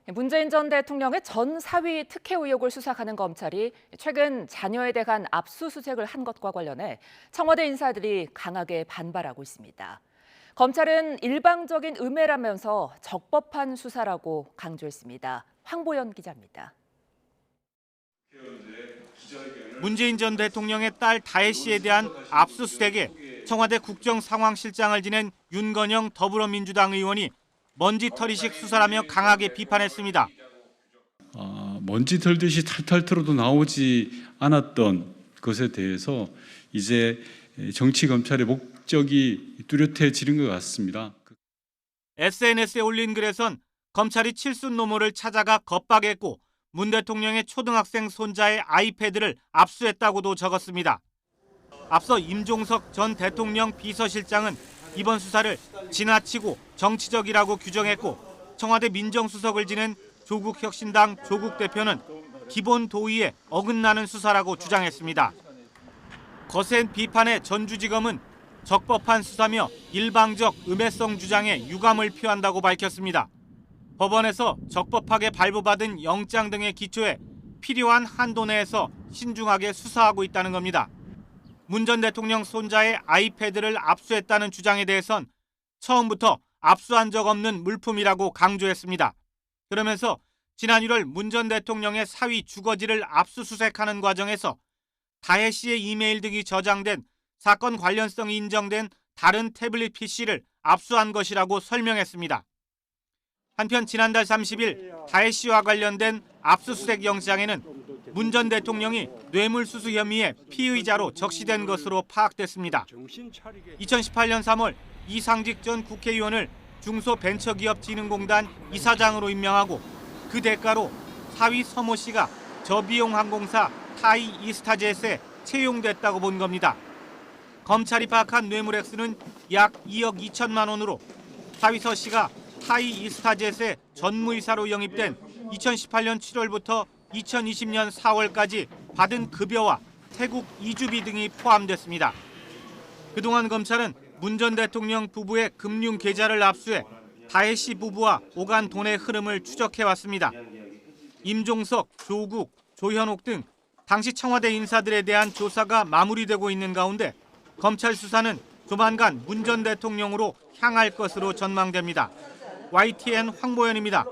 문재인 전 대통령의 전 사위 특혜 의혹을 수사하는 검찰이 최근 자녀에 대한 압수수색을 한 것과 관련해 청와대 인사들이 강하게 반발하고 있습니다. 검찰은 일방적인 음해라면서 적법한 수사라고 강조했습니다. 황보연 기자입니다. 문재인 전 대통령의 딸 다혜 씨에 대한 압수수색에 청와대 국정상황실장을 지낸 윤건영 더불어민주당 의원이 먼지털이식 수사라며 강하게 비판했습니다. 먼지 털듯이 탈탈 털어도 나오지 않았던 것에 대해서 이제 정치 검찰의 목적이 뚜렷해지는 것 같습니다. SNS에 올린 글에선 검찰이 칠순 노모를 찾아가 겁박했고 문 대통령의 초등학생 손자의 아이패드를 압수했다고도 적었습니다. 앞서 임종석 전 대통령 비서실장은 이번 수사를 지나치고 정치적이라고 규정했고 청와대 민정수석을 지낸 조국혁신당 조국 대표는 기본 도의에 어긋나는 수사라고 주장했습니다. 거센 비판에 전주지검은 적법한 수사며 일방적 음해성 주장에 유감을 표한다고 밝혔습니다. 법원에서 적법하게 발부받은 영장 등의 기초에 필요한 한도 내에서 신중하게 수사하고 있다는 겁니다. 문 전 대통령 손자의 아이패드를 압수했다는 주장에 대해선 처음부터 압수한 적 없는 물품이라고 강조했습니다. 그러면서 지난 1월 문 전 대통령의 사위 주거지를 압수수색하는 과정에서 다혜 씨의 이메일 등이 저장된 사건 관련성이 인정된 다른 태블릿 PC를 압수한 것이라고 설명했습니다. 한편 지난달 30일 다혜 씨와 관련된 압수수색 영장에는 문 전 대통령이 뇌물수수 혐의의 피의자로 적시된 것으로 파악됐습니다. 2018년 3월 이상직 전 국회의원을 중소벤처기업진흥공단 이사장으로 임명하고 그 대가로 사위 서모 씨가 저비용 항공사 타이 이스타젯에 채용됐다고 본 겁니다. 검찰이 파악한 뇌물 액수는 약 2억 2천만 원으로 사위 서 씨가 타이 이스타젯의 전무이사로 영입된 2018년 7월부터 2020년 4월까지 받은 급여와 태국 이주비 등이 포함됐습니다. 그동안 검찰은 문 전 대통령 부부의 금융 계좌를 압수해 다혜 씨 부부와 오간 돈의 흐름을 추적해왔습니다. 임종석, 조국, 조현옥 등 당시 청와대 인사들에 대한 조사가 마무리되고 있는 가운데 검찰 수사는 조만간 문 전 대통령으로 향할 것으로 전망됩니다. YTN 황보연입니다.